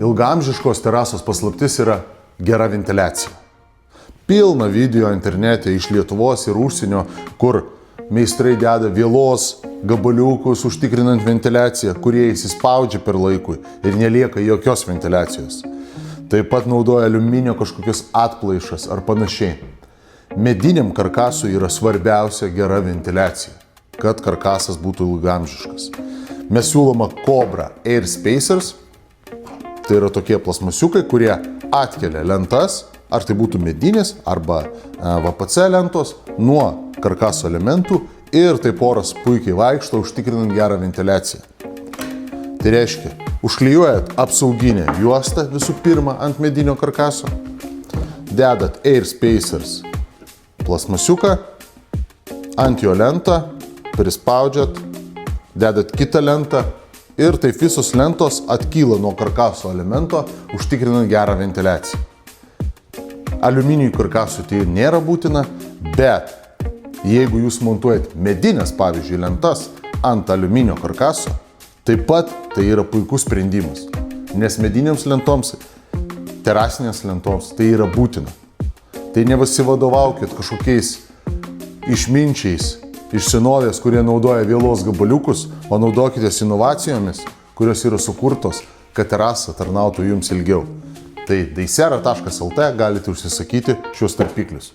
Ilgaamžiškos terasos paslaptis yra gera ventiliacija. Pilna video internete iš Lietuvos ir užsienio, kur meistrai deda vielos gabaliukus užtikrinant ventiliaciją, kurie įsispaudžia per laikui ir nelieka jokios ventiliacijos. Taip pat naudoja aliuminio kažkokius atplaišas ar panašiai. Mediniam karkasui yra svarbiausia gera ventiliacija, kad karkasas būtų ilgaamžiškas. Mes siūloma Cobra Air Spacers. Tai yra tokie plasmasiukai, kurie atkelia lentas, ar tai būtų medinės arba VPC lentos, nuo karkaso elementų ir taip oras puikiai vaikšto, užtikrinant gerą ventiliaciją. Tai reiškia, užklijuojat apsauginę juostą visų pirma ant medinio karkaso, dedat Air Spacers plasmasiuką, ant jo lentą, prispaudžiat, dedat kitą lentą ir taip visos lentos atkyla nuo karkaso elemento, užtikrinant gerą ventiliaciją. Aliuminijų karkasui tai nėra būtina, bet jeigu jūs montuojat medinės, pavyzdžiui, lentas ant aliuminio karkaso, taip pat tai yra puikus sprendimas, nes medinėms lentoms, terasinės lentoms tai yra būtina. Tai nevasivadovaukit kažkokiais išminčiais iš senovės, kurie naudoja vielos gabaliukus, o naudokitės inovacijomis, kurios yra sukurtos, kad terasa tarnautų jums ilgiau. Tai daisera.lt galite užsisakyti šios tarpiklius.